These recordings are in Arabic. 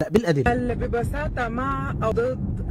بالأدلة. ببساطة مع أو ضد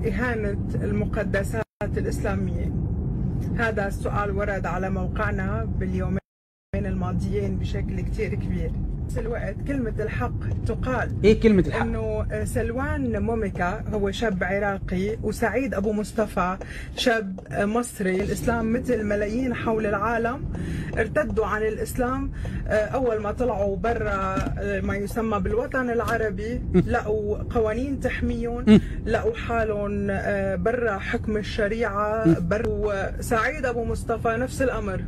إهانة المقدسات الإسلامية؟ هذا السؤال ورد على موقعنا باليومين الماضيين بشكل كتير كبير. في الوقت كلمة الحق تقال. ايه كلمة الحق؟ انه سلوان موميكا هو شاب عراقي، وسعيد ابو مصطفى شاب مصري. الاسلام مثل ملايين حول العالم ارتدوا عن الاسلام اول ما طلعوا برا ما يسمى بالوطن العربي، لقوا قوانين تحميهم، لقوا حالهم برا حكم الشريعة برا. سعيد ابو مصطفى نفس الامر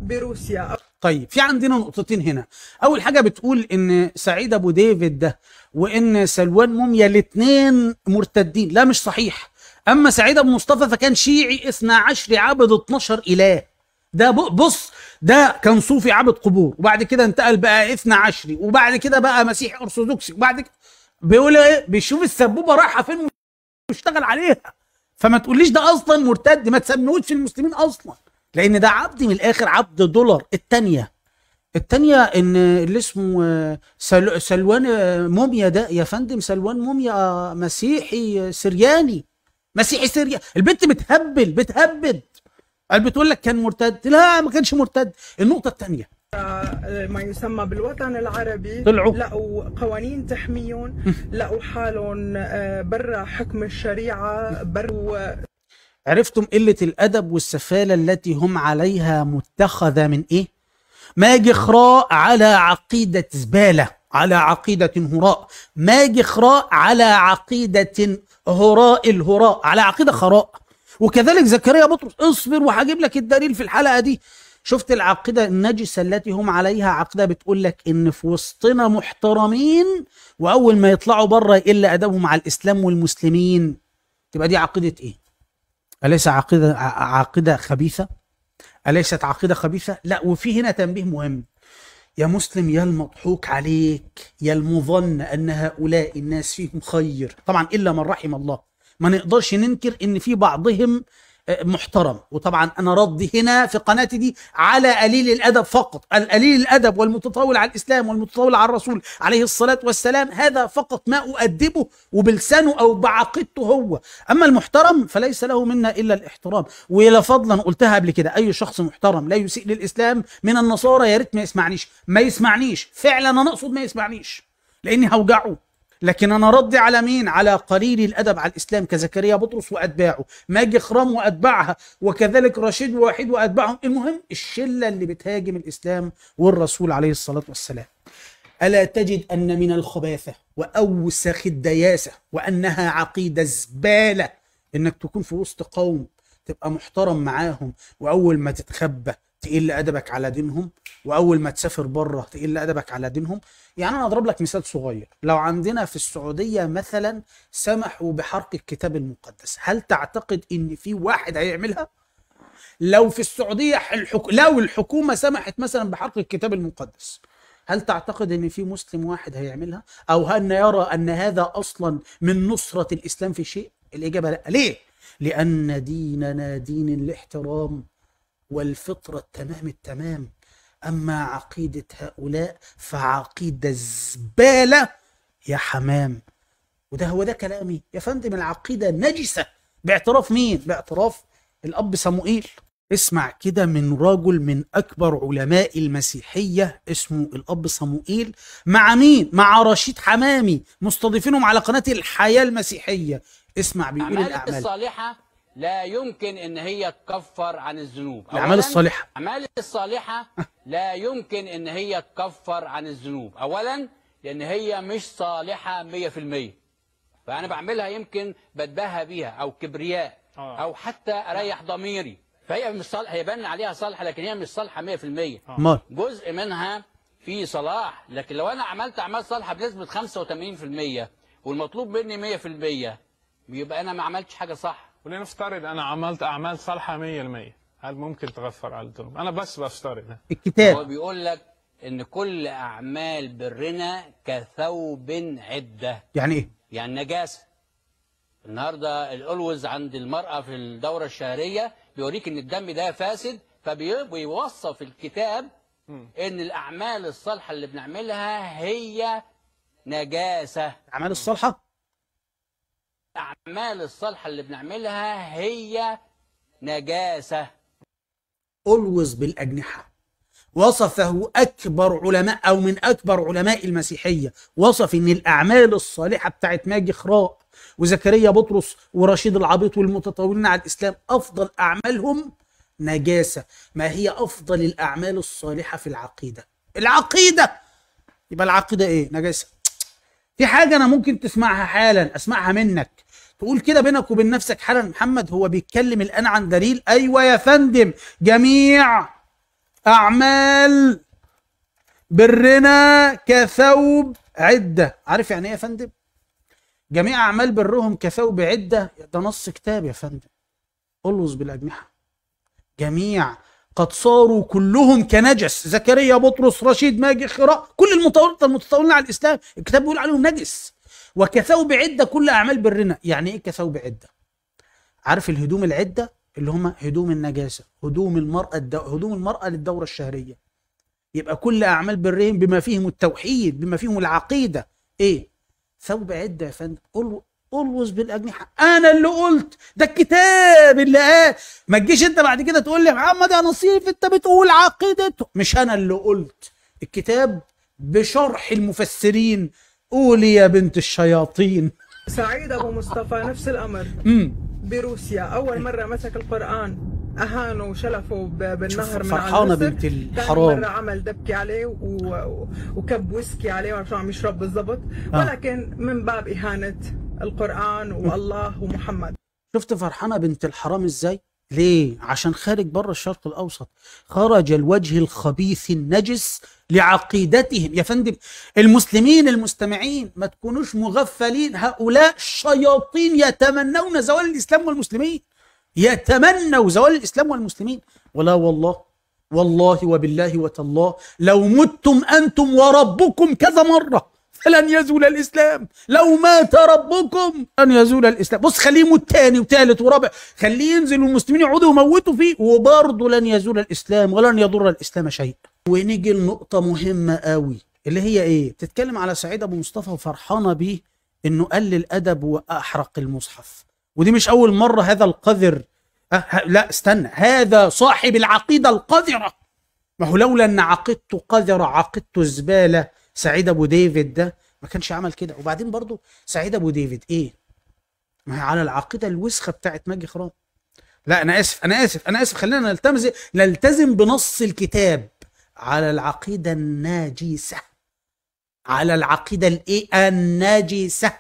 بروسيا. طيب في عندنا نقطتين هنا. اول حاجه بتقول ان سعيد ابو ديفيد ده وان سلوان موميا الاثنين مرتدين. لا مش صحيح. اما سعيد ابو مصطفى فكان شيعي 12 عابد 12 اله. ده بص، ده كان صوفي عابد قبور، وبعد كده انتقل بقى 12، وبعد كده بقى مسيحي ارثوذكسي، وبعد كده بيقول ايه، بيشوف السبوبه رايحه فين ويشتغل عليها. فما تقوليش ده اصلا مرتد، ما تسموش في المسلمين اصلا، لان ده عبد من الاخر، عبد دولار. التانية ان اللي اسمه سلوان موميا ده يا فندم، سلوان موميا مسيحي سرياني، مسيحي سرياني. البنت بتهبد قال بتقول لك كان مرتد. لا ما كانش مرتد. النقطة التانية ما يسمى بالوطن العربي طلعوا لقوا قوانين تحميهم، لقوا حالهم برا حكم الشريعة برا. عرفتم قلة الأدب والسفالة التي هم عليها متخذة من إيه؟ ماجخراء على عقيدة زبالة، على عقيدة هراء. ماجخراء على عقيدة هراء الهراء، على عقيدة خراء. وكذلك زكريا بطرس. اصبر وهجيب لك الدليل في الحلقة دي. شفت العقيدة النجسة التي هم عليها؟ عقيدة بتقول لك إن في وسطنا محترمين، وأول ما يطلعوا بره يقل أدبهم مع الإسلام والمسلمين. تبقى دي عقيدة إيه؟ أليس عقيدة خبيثة؟ أليست عقيدة خبيثة؟ لا. وفي هنا تنبيه مهم يا مسلم، يا المضحوك عليك، يا المظن أن هؤلاء الناس فيهم خير، طبعا إلا من رحم الله. ما نقدرش ننكر إن في بعضهم محترم. وطبعا أنا ردي هنا في قناتي دي على قليل الأدب فقط. القليل الأدب والمتطاول على الإسلام والمتطاول على الرسول عليه الصلاة والسلام، هذا فقط ما أؤدبه وبلسانه أو بعقيدته هو. أما المحترم فليس له منا إلا الاحترام. ولا فضلا قلتها قبل كده، أي شخص محترم لا يسيء للإسلام من النصارى يا ريت ما يسمعنيش فعلا. أنا أقصد ما يسمعنيش لأني هوجعه. لكن أنا ردي على مين؟ على قليل الأدب على الإسلام كزكريا بطرس وأتباعه، ماجي خرام وأتباعها، وكذلك رشيد ووحيد وأتباعهم. المهم الشلة اللي بتهاجم الإسلام والرسول عليه الصلاة والسلام. ألا تجد أن من الخباثة وأوسخ الدياسة وأنها عقيدة زبالة إنك تكون في وسط قوم تبقى محترم معاهم، وأول ما تتخبى تقل أدبك على دينهم، وأول ما تسافر بره تقل أدبك على دينهم؟ يعني أنا أضرب لك مثال صغير. لو عندنا في السعودية مثلا سمحوا بحرق الكتاب المقدس، هل تعتقد إن في واحد هيعملها؟ لو في السعودية لو الحكومة سمحت مثلا بحرق الكتاب المقدس، هل تعتقد ان في مسلم واحد هيعملها؟ او هل يرى ان هذا اصلا من نصرة الاسلام في شيء؟ الاجابة لا. ليه؟ لان ديننا دين الاحترام والفطرة التمام التمام. اما عقيدة هؤلاء فعقيدة زبالة يا حمام. وده هو ده كلامي يا فندم. العقيدة نجسة باعتراف مين؟ باعتراف الاب صموئيل. اسمع كده من رجل من أكبر علماء المسيحية اسمه الأب صموئيل، مع مين؟ مع رشيد حمامي، مستضيفينهم على قناة الحياة المسيحية. اسمع بيقول الأعمال الصالحة لا يمكن إن هي تكفر عن الذنوب. الأعمال الصالحة الأعمال الصالحة لا يمكن إن هي تكفر عن الذنوب. أولا لأن هي مش صالحة 100%، فأنا بعملها يمكن بتباهى بيها أو كبرياء أو حتى أريح ضميري، فهي مش صالحه. هي بان عليها صالحه لكن هي مش صالحه 100%. جزء منها في صلاح، لكن لو انا عملت اعمال صالحه بنسبه 85% والمطلوب مني 100%، يبقى انا ما عملتش حاجه صح. ولنفترض انا عملت اعمال صالحه 100%، هل ممكن تغفر على الذنوب؟ انا بس بفترض. الكتاب هو بيقول لك ان كل اعمال برنا كثوب عده. يعني ايه؟ يعني نجاسه. النهارده الألوز عند المرأة في الدورة الشهرية بيوريك ان الدم ده فاسد، فبيوصف الكتاب ان الأعمال الصالحة اللي بنعملها هي نجاسة. الأعمال الصالحة، الأعمال الصالحة اللي بنعملها هي نجاسة. ألوز بالأجنحة. وصفه أكبر علماء أو من أكبر علماء المسيحية، وصف إن الأعمال الصالحة بتاعت ماجي خراء وزكريا بطرس ورشيد العبيط والمتطاولين على الإسلام أفضل أعمالهم نجاسة. ما هي أفضل الأعمال الصالحة في العقيدة؟ العقيدة. يبقى العقيدة إيه؟ نجاسة. في حاجة أنا ممكن تسمعها حالا، أسمعها منك، تقول كده بينك وبين نفسك حالا: محمد هو بيتكلم الآن عن دليل. أيوة يا فندم، جميع أعمال برنا كثوب عدة. عارف يعني إيه يا فندم؟ جميع أعمال برهم كثوب عدة، ده نص كتاب يا فندم. ألوز بالأجنحة. جميع قد صاروا كلهم كنجس. زكريا بطرس رشيد ماجي خراء كل المتطاولين على الإسلام الكتاب بيقول عليهم نجس. وكثوب عدة كل أعمال برنا. يعني إيه كثوب عدة؟ عارف الهدوم العدة اللي هم هدوم النجاسة، هدوم المرأة للدورة الشهرية. يبقى كل أعمال برهم بما فيهم التوحيد، بما فيهم العقيدة. إيه؟ ثوب عدة يا فندم. ألوز بالأجنحة. أنا اللي قلت، ده الكتاب اللي قال. ما تجيش أنت بعد كده تقول لي يا محمد يا نصيف أنت بتقول عقيدته. مش أنا اللي قلت، الكتاب بشرح المفسرين. قولي يا بنت الشياطين. سعيد أبو مصطفى نفس الأمر. بروسيا أول مرة مسك القرآن أهانه وشلفه بالنهر من فرحانة بنت الحرام. ثاني مرة عمل دبكة عليه وكب ويسكي عليه، ما شو عم يشرب بالضبط، ولكن من باب إهانة القرآن والله ومحمد. شفت فرحانة بنت الحرام ازاي؟ ليه؟ عشان خارج بره الشرق الأوسط، خرج الوجه الخبيث النجس لعقيدتهم. يا فندم المسلمين المستمعين ما تكونوش مغفلين، هؤلاء شياطين يتمنون زوال الإسلام والمسلمين، يتمنوا زوال الإسلام والمسلمين. ولا والله وبالله وتالله لو متم أنتم وربكم كذا مرة فلن يزول الإسلام. لو مات ربكم لن يزول الإسلام. بص، خليه يموت تاني وتالت ورابع، خليه ينزل والمسلمين يقعدوا يموتوا فيه وبرضه لن يزول الإسلام ولن يضر الإسلام شيء. ونيجي لنقطة مهمة قوي اللي هي إيه؟ تتكلم على سعيد أبو مصطفى وفرحانة بيه إنه قل الأدب وأحرق المصحف. ودي مش أول مرة هذا القذر. لا استنى، هذا صاحب العقيدة القذرة. ما هو لولا أن عقيدته قذرة، عقيدته زبالة، سعيد ابو ديفيد ده ما كانش عمل كده. وبعدين برضو سعيد ابو ديفيد ايه؟ ما هي على العقيده الوسخه بتاعت ماجي خراء. لا انا اسف، خلينا نلتزم بنص الكتاب. على العقيده الناجسه، على العقيده الايه؟ الناجسه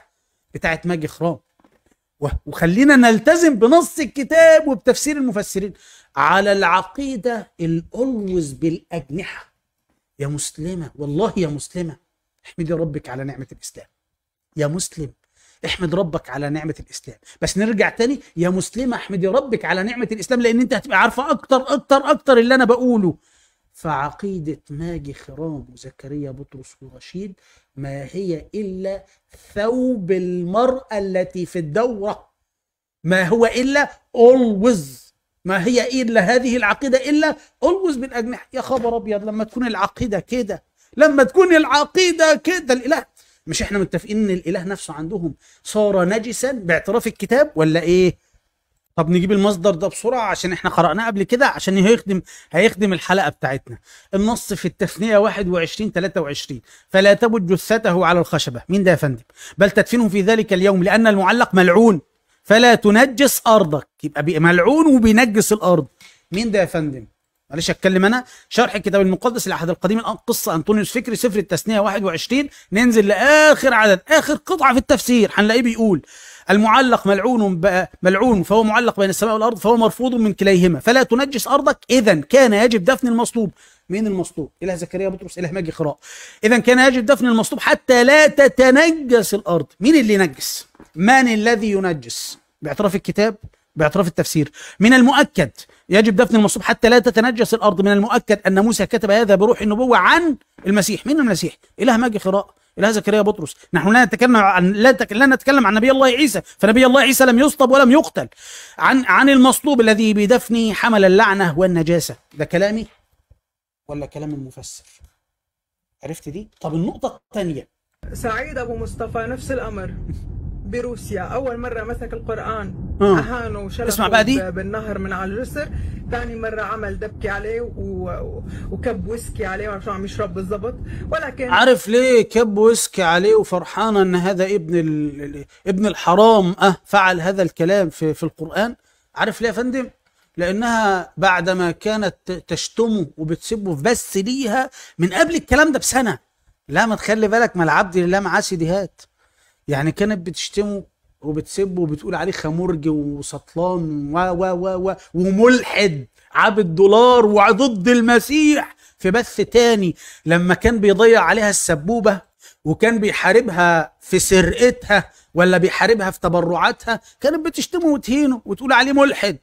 بتاعت ماجي خراء. وخلينا نلتزم بنص الكتاب وبتفسير المفسرين. على العقيده الألوز بالاجنحه. يا مسلمة، والله يا مسلمة، احمدي ربك على نعمة الإسلام. يا مسلم احمد ربك على نعمة الإسلام. بس نرجع تاني، يا مسلمة احمدي ربك على نعمة الإسلام، لأن انت هتبقى عارفة أكتر اللي أنا بقوله. فعقيدة ماجي خراء وزكريا بطرس ورشيد ما هي إلا ثوب المرأة التي في الدورة. ما هو إلا always. ما هي إلا هذه العقيدة إلا ألوز بالأجنحة. يا خبر أبيض لما تكون العقيدة كده، الإله، مش إحنا متفقين إن الإله نفسه عندهم صار نجسا باعتراف الكتاب ولا إيه؟ طب نجيب المصدر ده بسرعة عشان إحنا قرأناه قبل كده، عشان هيخدم الحلقة بتاعتنا. النص في التثنية 21-23: فلا تبت جثته على الخشبة. مين ده يا فندم؟ بل تدفنه في ذلك اليوم لأن المعلق ملعون فلا تنجس أرضك. يبقى ملعون وبينجس الأرض. مين ده يا فندم؟ معلش أتكلم أنا. شرح الكتاب المقدس لأحد القديم قصة أنطونيوس فكري، سفر التثنية 21، ننزل لآخر عدد، آخر قطعة في التفسير هنلاقيه بيقول: المعلق ملعون فهو معلق بين السماء والأرض فهو مرفوض من كليهما فلا تنجس أرضك. إذا كان يجب دفن المصلوب. مين المصلوب؟ إله زكريا بطرس، إله ماجي خراء. إذا كان يجب دفن المصلوب حتى لا تتنجس الأرض. مين اللي ينجس؟ من الذي ينجس؟ باعتراف الكتاب، باعتراف التفسير. من المؤكد يجب دفن المصلوب حتى لا تتنجس الأرض. من المؤكد أن موسى كتب هذا بروح النبوة عن المسيح. مين المسيح؟ إله ماجي خراء، إله زكريا بطرس. نحن لا نتكلم عن نبي الله عيسى، فنبي الله عيسى لم يصلب ولم يقتل. عن المصلوب الذي بدفنه حمل اللعنة والنجاسة. ده كلامي ولا كلام المفسر؟ عرفت دي؟ طب النقطة الثانية، سعيد ابو مصطفى نفس الامر بروسيا، اول مره مسك القران اهانه اسمع بقى دي وشلفه بالنهر من على الجسر، ثاني مره عمل دبكه عليه وكب ويسكي عليه، ما شو عم يشرب بالضبط. ولكن عارف ليه كب ويسكي عليه وفرحانه ان هذا ابن الحرام فعل هذا الكلام في القران؟ عارف ليه يا فندم؟ لانها بعدما كانت تشتمه وبتسبه في بث ليها من قبل الكلام ده بسنه. لا ما تخلي بالك، ما العبد لله معاه سيديهات. يعني كانت بتشتمه وبتسبه وبتقول عليه خمرجي وسطلان و وملحد عابد دولار وضد المسيح في بث تاني، لما كان بيضيع عليها السبوبة وكان بيحاربها في سرقتها ولا بيحاربها في تبرعاتها، كانت بتشتمه وتهينه وتقول عليه ملحد.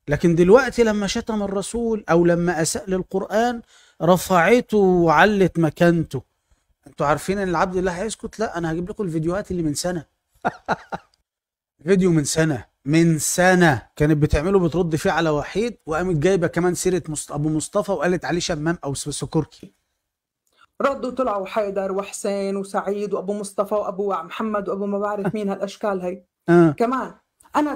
لكن دلوقتي لما شتم الرسول او لما اساء للقرآن رفعته وعلت مكانته. انتوا عارفين ان العبد الله هيسكت؟ لا، انا هجيب لكم الفيديوهات اللي من سنه. فيديو من سنه كانت بتعمله بترد فيه على وحيد، وقامت جايبه كمان سيره ابو مصطفى وقالت عليه شمام او سكركي. ردوا طلعوا حيدر وحسين وسعيد وابو مصطفى وابو محمد وابو ما بعرف مين هالاشكال هي. كمان انا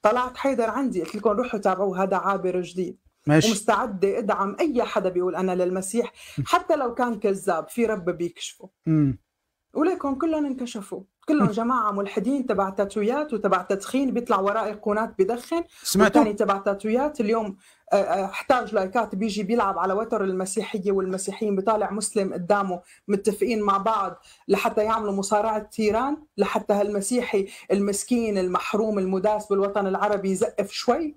طلعت حيدر عندي، قلت لكم روحوا تابعوه، هذا عابر جديد. ماشي. ومستعده ادعم اي حدا بيقول انا للمسيح حتى لو كان كذاب، في رب بيكشفه. وليكم كلهم انكشفوا، كلهم جماعه ملحدين تبع تاتويات وتبع تدخين، بيطلع وراء ايقونات بدخن، والثاني تبع تاتويات اليوم احتاج لايكات بيجي بيلعب على وتر المسيحيه والمسيحيين، بيطالع مسلم قدامه متفقين مع بعض لحتى يعملوا مصارعه تيران، لحتى هالمسيحي المسكين المحروم المداس بالوطن العربي يزقف شوي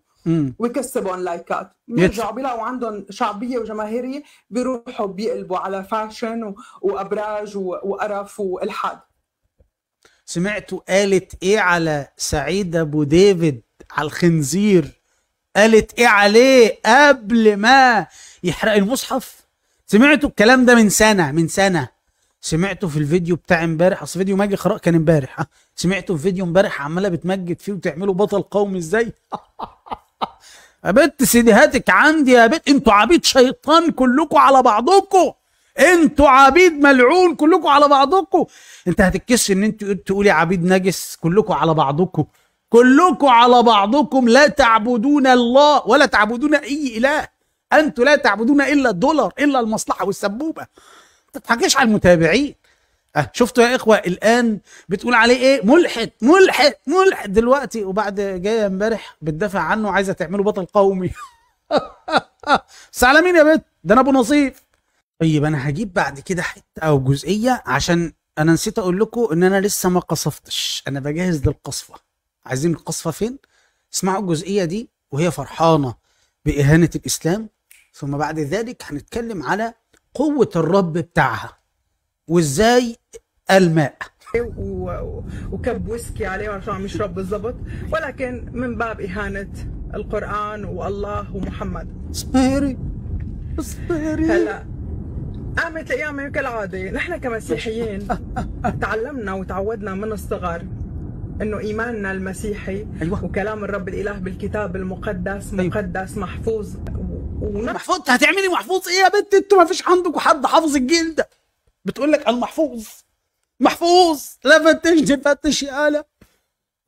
ويكسبون لايكات. بيرجعوا بيلاقوا عندهم شعبيه وجماهيريه، بيروحوا بيقلبوا على فاشن وابراج وقرف والحاد. سمعتوا قالت ايه على سعيد ابو ديفيد على الخنزير؟ قالت ايه عليه قبل ما يحرق المصحف؟ سمعتوا الكلام ده من سنه. سمعته في الفيديو بتاع امبارح، اصل فيديو ماجي خراء كان امبارح. سمعته في فيديو امبارح عماله بتمجد فيه وتعملوا بطل قومي ازاي. يا بنت سيديهاتك عندي يا بنت، انتوا عبيد شيطان كلكم على بعضكم، انتوا عبيد ملعون كلكم على بعضكم. انت هتتكسف ان انت تقولي عبيد نجس؟ كلكم على بعضكم، كلكم على بعضكم. لا تعبدون الله ولا تعبدون اي اله، انتوا لا تعبدون الا الدولار، الا المصلحه والسبوبه. ما تضحكيش على المتابعين. شفتوا يا اخوه الان بتقول عليه ايه؟ ملحد ملحد ملحد دلوقتي، وبعد جايه امبارح بتدافع عنه عايزه تعمله بطل قومي. بس على مين يا بنت؟ ده انا ابو نصيف. طيب انا هجيب بعد كده حته او جزئيه، عشان انا نسيت اقول لكم ان انا لسه ما قصفتش، انا بجهز للقصفه. عايزين القصفه فين؟ اسمعوا الجزئيه دي وهي فرحانه باهانه الاسلام، ثم بعد ذلك هنتكلم على قوه الرب بتاعها وازاي الماء وكب ويسكي عليه، ما شو عم يشرب بالضبط، ولكن من باب اهانه القران والله ومحمد. اصبري. هلا قامت الايام كالعاده، نحن كمسيحيين تعلمنا وتعودنا من الصغر انه ايماننا المسيحي وكلام الرب الاله بالكتاب المقدس مقدس محفوظ محفوظ. هتعملي محفوظ ايه يا بنت؟ انتوا ما فيش عندكم حد حافظ الجيل ده. بتقول لك المحفوظ محفوظ، لا فتشني فتش يا آلة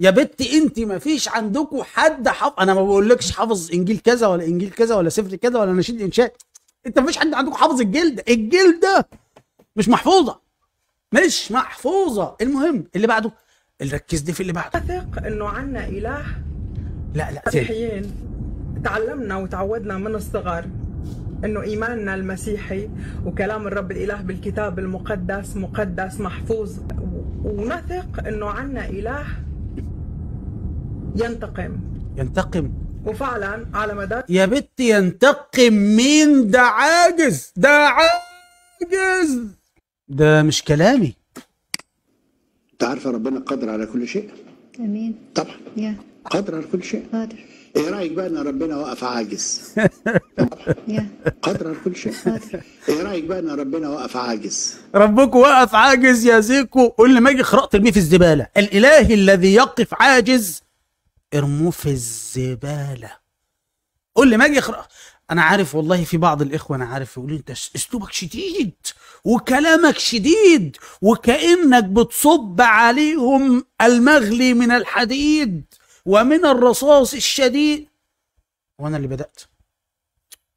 يا بنتي. انت ما فيش عندكم حد حافظ. انا ما بقولكش حافظ انجيل كذا ولا انجيل كذا ولا سفر كذا ولا نشيد انشاء. انت ما فيش حد عندكم حافظ الجيل ده. الجيل ده مش محفوظه، مش محفوظه. المهم اللي بعده، اللي ركز دي في اللي بعده. اثق انه عنا اله. لا مسيحيين تعلمنا وتعودنا من الصغر انه ايماننا المسيحي وكلام الرب الاله بالكتاب المقدس مقدس محفوظ، ونثق انه عنا اله ينتقم. وفعلا على مدار يا بنتي ينتقم مين؟ ده عاجز، ده مش كلامي. انت عارفه ربنا قادر على كل شيء. امين. طبعا قادر على كل شيء. قادر. ايه رايك بقى ان ربنا وقف عاجز؟ قادر على كل شيء. ايه رايك بقى ان ربنا وقف عاجز؟ ربكم وقف عاجز يا زيكو. قول لي ما اجي خرقت ارميه في الزباله. الاله الذي يقف عاجز ارموه في الزباله. قول لي ما اجي انا عارف والله في بعض الاخوه، انا عارف يقولوا انت اسلوبك شديد وكلامك شديد وكأنك بتصب عليهم المغلي من الحديد ومن الرصاص الشديد. وانا اللي بدأت؟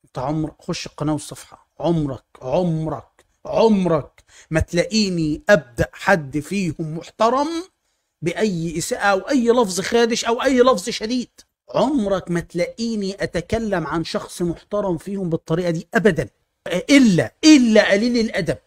انت عمرك، خش القناة والصفحة، عمرك ما تلاقيني ابدأ حد فيهم محترم بأي إساءة أو أي لفظ خادش أو أي لفظ شديد. عمرك ما تلاقيني أتكلم عن شخص محترم فيهم بالطريقة دي أبدا، إلا قليل الأدب